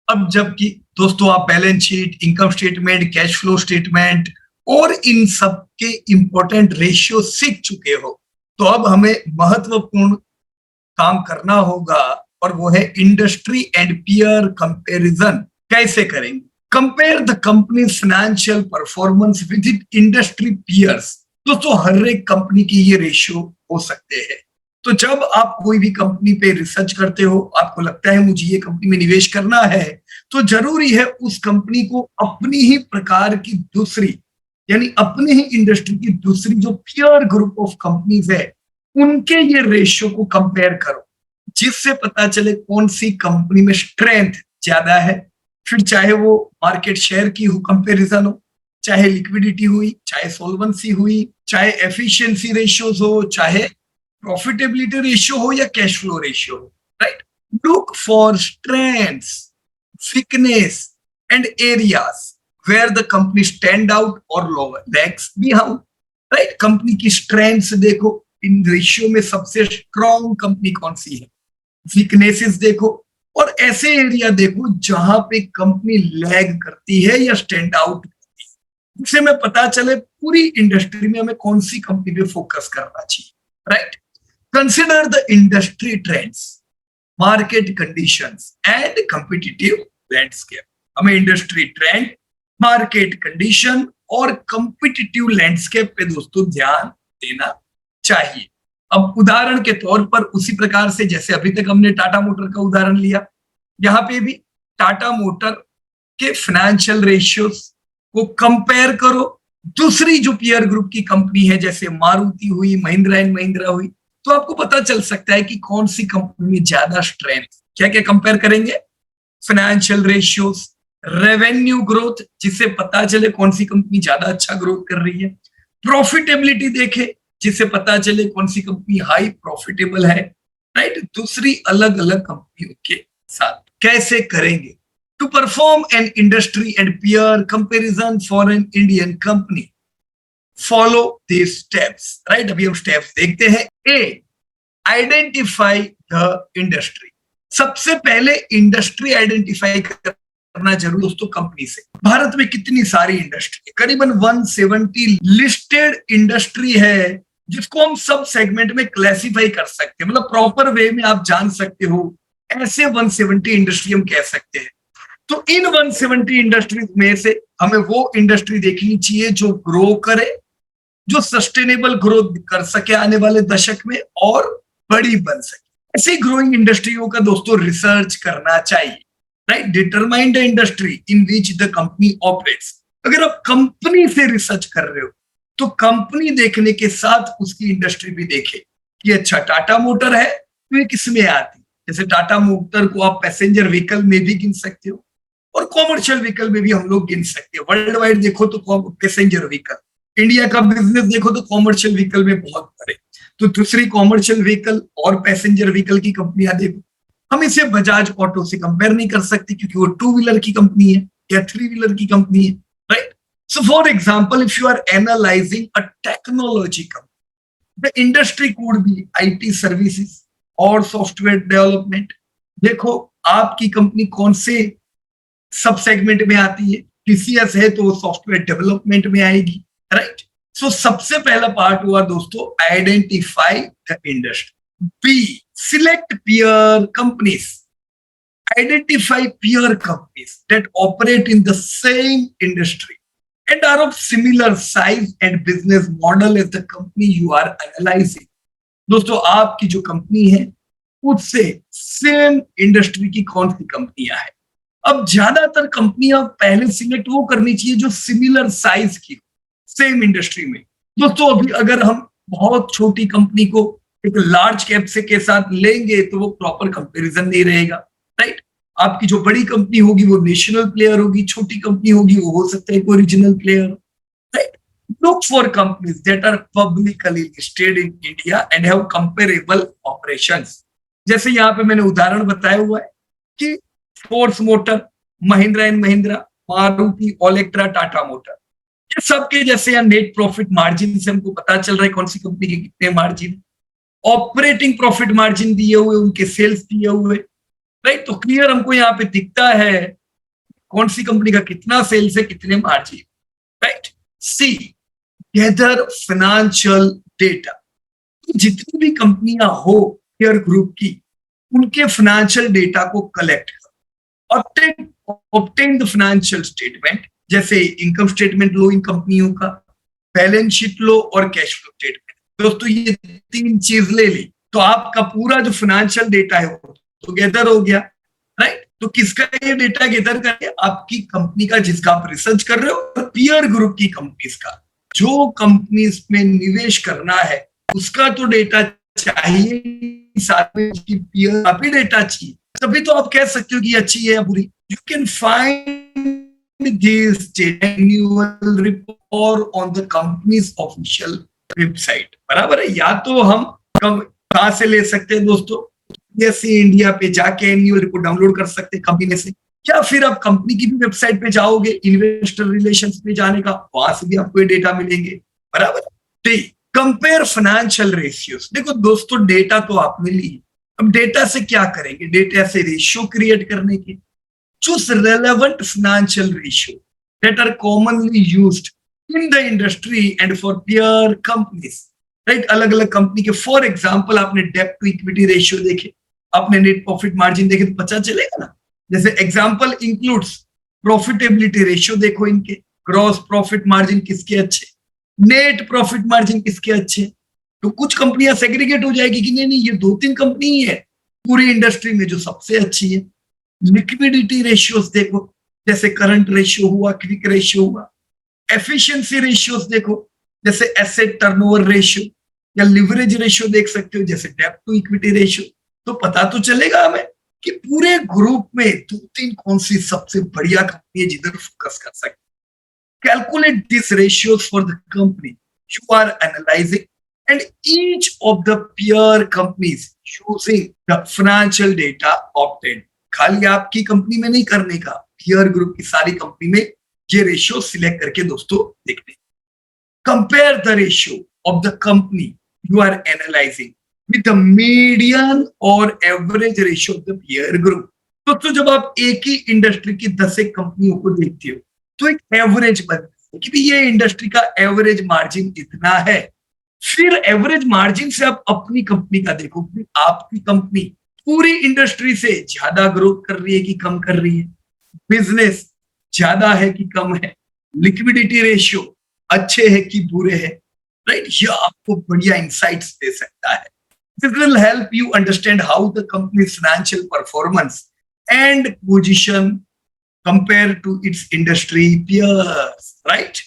अब जबकि दोस्तों आप balance sheet, income statement, cash flow statement और इन सब के इंपॉर्टेंट रेशियो सीख चुके हो, तो अब हमें महत्वपूर्ण काम करना होगा, और वो है इंडस्ट्री एंड पीयर कंपैरिजन। कैसे करेंगे? Compare the company financial performance with industry peers. दोस्तों हर एक कंपनी की ये रेशियो हो सकते हैं। तो जब आप कोई भी कंपनी पे रिसर्च करते हो, आपको लगता है मुझे ये कंपनी में निवेश करना है, तो जरूरी है उस कंपनी को अपनी ही प्रकार की दूसरी, यानी अपनी ही इंडस्ट्री की दूसरी जो पीयर ग्रुप ऑफ कंपनीज है, उनके ये रेशियो को कंपेयर करो, जिससे पता चले कौन सी कंपनी में स्ट्रेंथ ज्यादा है। फिर चाहे वो मार्केट शेयर की हो कंपैरिजन हो, चाहे लिक्विडिटी हुई, चाहे सोल्वेंसी हुई, चाहे एफिशिएंसी रेशियोज हो, चाहे प्रॉफिटेबिलिटी रेशियो हो या कैश फ्लो रेशियो हो, right? Look for strengths, weakness and areas where the company stand out और lower lags behind, right? Company की स्ट्रेंथ्स देखो, इन रेशियो में सबसे स्ट्रॉन्ग कंपनी कौन सी है, वीकनेसेस देखो, और ऐसे एरिया देखो जहां पे कंपनी लैग करती है या स्टैंड आउट करती है, जिससे हमें पता चले पूरी इंडस्ट्री में हमें कौन सी कंपनी पे फोकस करना चाहिए, right? Consider the industry trends, market conditions and competitive landscape. हमें इंडस्ट्री ट्रेंड, मार्केट कंडीशन और कॉम्पिटिटिव लैंडस्केप पे दोस्तों ध्यान देना चाहिए। अब उदाहरण के तौर पर उसी प्रकार से जैसे अभी तक हमने टाटा मोटर का उदाहरण लिया, यहाँ पे भी टाटा मोटर के फाइनेंशियल रेशियोज को कंपेयर करो दूसरी जो पीयर ग्रुप की कंपनी है, जैसे मारुति हुई, महिंद्रा एंड महिंद्रा हुई, तो आपको पता चल सकता है कि कौन सी कंपनी में ज्यादा स्ट्रेंथ। क्या क्या कंपेयर करेंगे? फाइनेंशियल रेशियोज, रेवेन्यू ग्रोथ, जिससे पता चले कौन सी कंपनी ज्यादा अच्छा ग्रोथ कर रही है, प्रॉफिटेबिलिटी देखे, जिससे पता चले कौन सी कंपनी हाई प्रॉफिटेबल है, राइट? दूसरी अलग अलग कंपनियों के साथ कैसे करेंगे? To perform an industry and peer comparison for an Indian company, follow this steps, right? अभी हम स्टेप्स देखते हैं। A, identify the industry. सबसे पहले इंडस्ट्री आइडेंटिफाई करना जरूर दोस्तों कंपनी से। भारत में कितनी सारी इंडस्ट्री है, करीबन 170 लिस्टेड इंडस्ट्री है, जिसको हम सब सेगमेंट में क्लासिफाई कर सकते हैं, मतलब प्रॉपर वे में आप जान सकते हो, ऐसे 170 इंडस्ट्री हम कह सकते हैं। तो इन 170 इंडस्ट्रीज में से हमें वो इंडस्ट्री देखनी चाहिए जो ग्रो करे, जो सस्टेनेबल ग्रोथ कर सके आने वाले दशक में और बड़ी बन सके। ऐसी ग्रोइंग इंडस्ट्रियों का दोस्तों रिसर्च करना चाहिए, right? Determine the industry in which the company operates. अगर आप कंपनी से रिसर्च कर रहे हो तो कंपनी देखने के साथ उसकी इंडस्ट्री भी देखे कि अच्छा टाटा मोटर है तो ये किसमें आती है। जैसे टाटा मोटर को आप पैसेंजर व्हीकल में भी गिन सकते हो और कॉमर्शियल व्हीकल में भी हम लोग गिन सकते हैं। वर्ल्ड वाइड देखो तो पैसेंजर व्हीकल, इंडिया का बिजनेस देखो तो कॉमर्शियल व्हीकल में बहुत बड़े, तो दूसरी कॉमर्शियल व्हीकल और पैसेंजर व्हीकल की कंपनियां देखो। हम इसे बजाज ऑटो से कंपेयर नहीं कर सकते क्योंकि वो 2 व्हीलर की कंपनी है या 3 व्हीलर की कंपनी है, right? So for example, if you are analysing a technology company, the industry could be IT services और सॉफ्टवेयर डेवलपमेंट। देखो आपकी कंपनी कौन से सब सेगमेंट में आती है, टीसीएस है तो सॉफ्टवेयर डेवलपमेंट में आएगी, राइट? सो सबसे पहला पार्ट हुआ दोस्तों identify the industry. B, select peer companies. Identify peer companies that operate in the same industry and are of similar size and business model as the company you are analyzing. दोस्तों आपकी जो company है उससे same industry की कौन सी कंपनियां हैं। अब ज्यादातर कंपनियां पहले सिलेक्ट वो करनी चाहिए जो सिमिलर साइज की, सेम इंडस्ट्री में। दोस्तों अभी अगर हम बहुत छोटी कंपनी को एक लार्ज कैप से के साथ लेंगे तो वो प्रॉपर कंपैरिजन नहीं रहेगा, राइट? आपकी जो बड़ी कंपनी होगी वो नेशनल प्लेयर होगी, छोटी कंपनी होगी वो हो सकता है कोई regional player, right? Look for companies that are publicly listed in India and have comparable operations. जैसे यहाँ पे मैंने उदाहरण बताया हुआ है कि Force motor, Mahindra and Mahindra, Maruti, Olectra, Tata motor, ये सबके जैसे यहाँ नेट प्रॉफिट मार्जिन से हमको पता चल रहा है कौन सी कंपनी के कितने मार्जिन, ऑपरेटिंग प्रॉफिट मार्जिन दिए हुए, उनके सेल्स दिए हुए, राइट। तो क्लियर हमको यहाँ पे दिखता है कौन सी कंपनी का कितना सेल्स है, कितने मार्जिन, राइट। सी, गैदर फाइनेंशियल डेटा। जितनी भी कंपनियां हो पीयर ग्रुप की, उनके फाइनेंशियल डेटा को कलेक्ट करो, ऑब्टेन द फाइनेंशियल स्टेटमेंट, जैसे इनकम स्टेटमेंट लो इन कंपनियों का, बैलेंस शीट लो और कैश फ्लो स्टेटमेंट। दोस्तों ये तीन चीज ले ली तो आपका पूरा जो फाइनेंशियल डेटा है वो तो गैदर हो गया, राइट। तो किसका ये डेटा गैदर करके, आपकी कंपनी का जिसका आप रिसर्च कर रहे हो, पीयर ग्रुप की कंपनीज का, जो कंपनीज में निवेश करना है उसका तो डेटा चाहिए, साथ में उसकी पीयर का भी डेटा चाहिए, तभी तो आप कह सकते हो कि अच्छी है या बुरी। You can find this annual report on the companies official website, बराबर है। या तो हम कहां से ले सकते हैं दोस्तों, जैसे इंडिया पे जाके एनुअल रिपोर्ट डाउनलोड कर सकते हैं कंपनी में से, या फिर आप कंपनी की भी वेबसाइट पे जाओगे, इन्वेस्टर रिलेशंस पे जाने का, वहां से भी आपको ये डेटा मिलेंगे, बराबर। Compare financial ratios. देखो दोस्तों डेटा तो आपने ली, अब डेटा से क्या करेंगे, डेटा से रेशियो क्रिएट करने के। Choose relevant financial ratio that are commonly used in the industry and for peer companies, right. अलग अलग कंपनी के, फॉर एग्जांपल आपने डेब्ट टू इक्विटी रेशियो देखे, आपने नेट प्रॉफिट मार्जिन देखे तो पता चलेगा ना। जैसे एग्जांपल इंक्लूड्स प्रॉफिटेबिलिटी रेशियो, देखो इनके ग्रॉस प्रॉफिट मार्जिन किसके अच्छे, नेट प्रॉफिट मार्जिन किसके अच्छे। तो कुछ कंपनियां सेग्रीगेट हो जाएगी कि नहीं नहीं ये दो तीन कंपनी ही है पूरी इंडस्ट्री में जो सबसे अच्छी है। लिक्विडिटी रेशियोज देखो, जैसे करंट रेशियो हुआ, क्विक रेशियो हुआ। एफिशिएंसी रेशियोज देखो, जैसे एसेट टर्नओवर रेशियो, या लिवरेज रेशियो देख सकते हो, जैसे डेब्ट टू इक्विटी रेशियो। तो पता तो चलेगा हमें कि पूरे ग्रुप में दो तीन कौन सी सबसे बढ़िया कंपनी है जिधर फोकस कर सकते। Calculate these ratios for the company you are analyzing and each of the peer companies using the financial data obtained। खाली आपकी कंपनी में नहीं करने का, peer ग्रुप की सारी कंपनी में ये रेशियो सिलेक्ट करके दोस्तों देखने। Compare the ratio of the company you are analyzing with the median or average ratio of the peer group। दोस्तों जब आप एक ही इंडस्ट्री की 10 कंपनियों को देखते हो तो एक एवरेज बनता है कि ये इंडस्ट्री का एवरेज मार्जिन इतना है। फिर एवरेज मार्जिन से आप अपनी कंपनी का देखो कि आपकी कंपनी पूरी इंडस्ट्री से ज्यादा ग्रोथ कर रही है कि कम कर रही है, बिजनेस ज्यादा है कि कम है, लिक्विडिटी रेशियो अच्छे है कि बुरे है, राइट। ये आपको बढ़िया इंसाइट्स दे सकता है। This will help you understand how the company financial performance and position compare to its industry peers, right.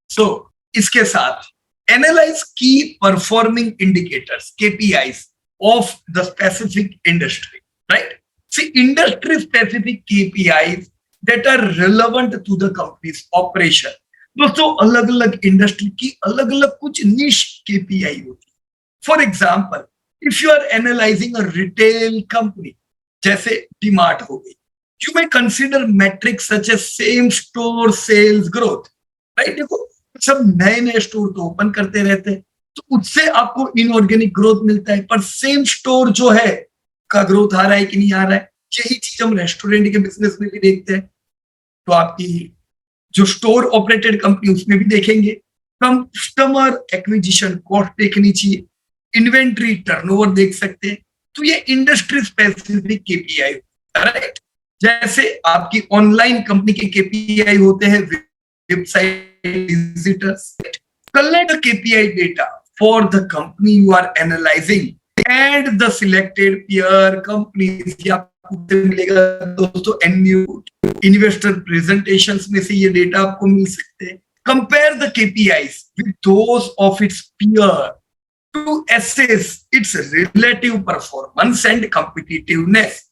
So इसके साथ analyse key performing indicators KPIs of the specific industry, right. See industry specific KPIs that are relevant to the company's operation. दोस्तों अलग अलग industry की अलग अलग कुछ निश KPI होती है। For example if you are analysing a retail company, जैसे डीमार्ट हो गई, you may consider metrics such as same store sales growth, right। देखो सब नए नए स्टोर तो ओपन करते रहते हैं तो उससे आपको इनऑर्गेनिक ग्रोथ मिलता है, पर सेम स्टोर जो है का ग्रोथ आ रहा है कि नहीं आ रहा है। यही चीज हम रेस्टोरेंट के बिजनेस में भी देखते हैं। तो आपकी जो स्टोर ऑपरेटेड कंपनी उसमें भी देखेंगे, कस्टमर एक्विजिशन कॉस्ट देखनी चाहिए, इन्वेंट्री टर्नओवर देख सकते हैं। तो ये इंडस्ट्री स्पेसिफिक KPI, राइट। जैसे आपकी ऑनलाइन कंपनी के KPI होते हैं website visitors. Collect KPI data for the company you are analysing and the selected peer companies. आपको मिलेगा दोस्तों इन्वेस्टर प्रेजेंटेशंस में से ये डेटा आपको मिल सकते हैं। Compare the KPIs with those of its peer to assess its relative performance and competitiveness.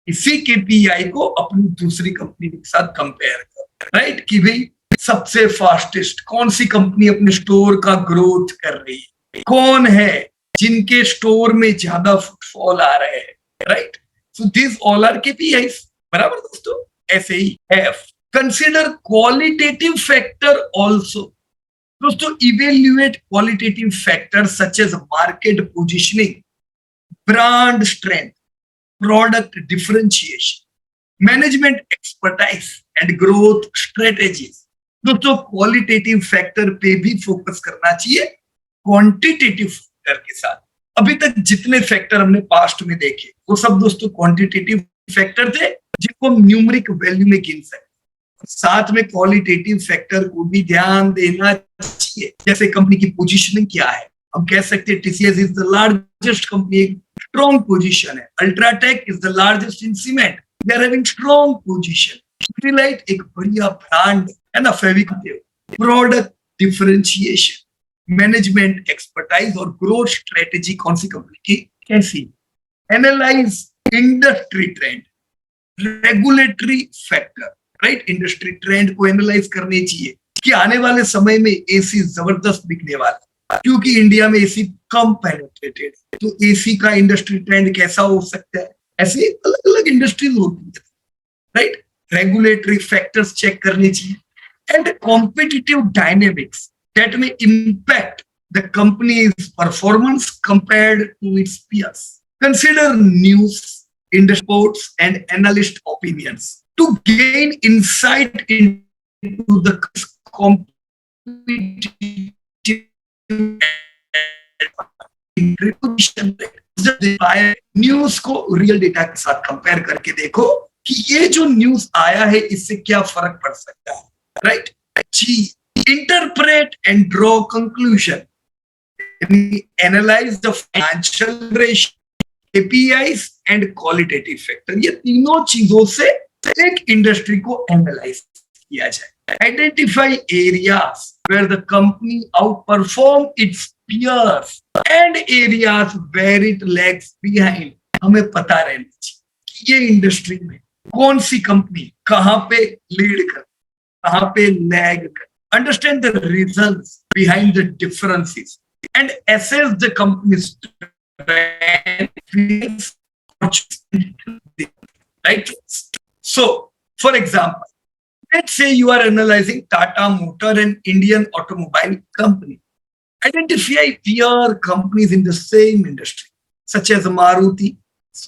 इसी KPI को अपनी दूसरी कंपनी के साथ कंपेयर कर, राइट, कि भाई सबसे फास्टेस्ट कौन सी कंपनी अपने स्टोर का ग्रोथ कर रही है, कौन है जिनके स्टोर में ज्यादा फुटफॉल आ रहे हैं, right. So this all are KPIs, बराबर दोस्तों। ऐसे ही F, consider qualitative factor also. दोस्तों evaluate qualitative factor such as market positioning, brand strength, product differentiation, management expertise and growth strategies. दोस्तों क्वालिटेटिव फैक्टर पे भी फोकस करना चाहिए क्वांटिटेटिव फैक्टर के साथ। अभी तक जितने फैक्टर हमने पास्ट में देखे वो सब दोस्तों क्वांटिटेटिव फैक्टर थे जिनको हम न्यूमेरिक वैल्यू में गिन सकते, साथ में क्वालिटेटिव फैक्टर को भी ध्यान देना चाहिए। जैसे कंपनी की पोजीशनिंग क्या है, हम कह सकते हैं TCS is the largest company, strong position है। UltraTech is the largest in cement, they are having strong position. Pidilite एक बढ़िया ब्रांड है ना, Fevicryl. Product differentiation, management expertise और ग्रोथ स्ट्रेटेजी कौन सी कंपनी की कैसी। Analyse industry trend, regulatory factor, right. Industry trend को एनालाइज करनी चाहिए कि आने वाले समय में एसी जबरदस्त बिकने वाला, क्योंकि इंडिया में एसी कम पेनिट्रेटेड, तो एसी का इंडस्ट्री ट्रेंड कैसा हो सकता है। ऐसे अलग अलग इंडस्ट्रीज होती है, राइट। रेगुलेटरी फैक्टर्स चेक करने चाहिए and competitive dynamics that may impact the company's performance compared to its peers. Consider news, industry reports, and analyst opinions to gain insight into the competitive news को real data के साथ compare करके देखो कि ये जो न्यूज आया है इससे क्या फर्क पड़ सकता है, राइट। जी, interpret and draw conclusion, analyze the financial ratio, KPIs and qualitative factor। ये तीनों चीजों से एक इंडस्ट्री को एनालाइज किया जाए। Identify areas where the company outperform its peers and areas where it lags behind। हमें पता रहना चाहिए कि ये इंडस्ट्री में कौन सी कंपनी कहां पे लीड कर, कहां पे लैग कर। Understand the reasons behind the differences and assess the company's strengths, right? So, for example, let's say you are analyzing Tata Motor, an Indian automobile company. Identify peer companies in the same industry, such as Maruti,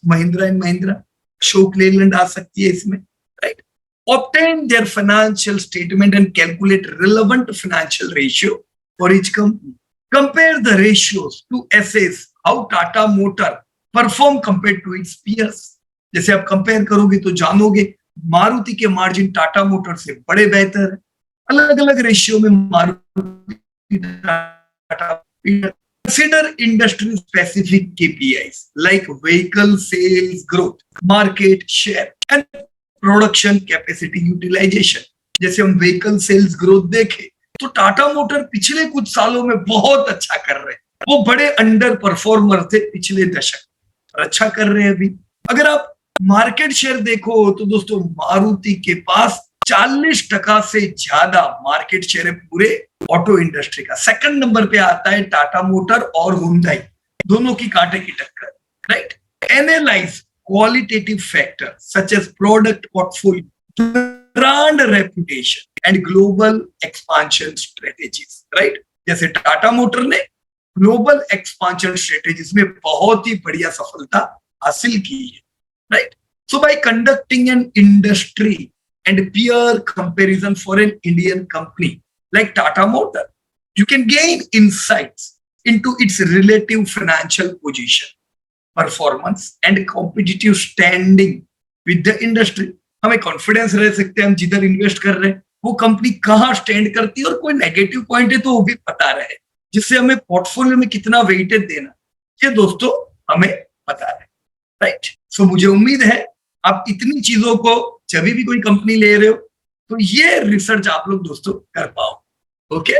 Mahindra and Mahindra, Ashok Leyland आ सकती है इसमें, right? Obtain their financial statement and calculate relevant financial ratio for each company. Compare the ratios to assess how Tata Motor perform compared to its peers. जैसे आप compare करोगे तो जानोगे मारुति के margin Tata motor से बड़े बेहतर है। अलग अलग रेशियो में Maruti Tata. Consider industry specific KPIs like vehicle sales growth, market share and production capacity utilisation. जैसे हम व्हीकल सेल्स ग्रोथ देखें तो टाटा मोटर पिछले कुछ सालों में बहुत अच्छा कर रहे हैं, वो बड़े अंडर परफॉर्मर थे पिछले दशक और अच्छा कर रहे हैं अभी। अगर आप मार्केट शेयर देखो तो दोस्तों मारुति के पास 40% से ज्यादा मार्केट शेयर है पूरे ऑटो इंडस्ट्री का। सेकंड नंबर पे आता है टाटा मोटर और हुंडई, दोनों की कांटे की टक्कर, right. Analyse qualitative factors such as product portfolio, brand reputation and global expansion strategies, right? जैसे टाटा मोटर ने ग्लोबल एक्सपांशन स्ट्रेटेजीज में बहुत ही बढ़िया सफलता हासिल की है, right. So bye conducting an industry and peer comparison for an Indian company like Tata Motor, you can gain insights into its relative financial position, performance and competitive standing with the industry. हमें confidence रह सकते हैं हम जिधर invest कर रहे हैं वो कंपनी कहाँ स्टैंड करती है और कोई नेगेटिव पॉइंट है तो वो भी पता रहे, जिससे हमें पोर्टफोलियो में कितना वेटेज देना ये दोस्तों हमें पता रहे, राइट। सो मुझे उम्मीद है आप इतनी चीजों को जब भी कोई कंपनी ले रहे हो तो ये रिसर्च आप लोग दोस्तों कर पाओ, ओके।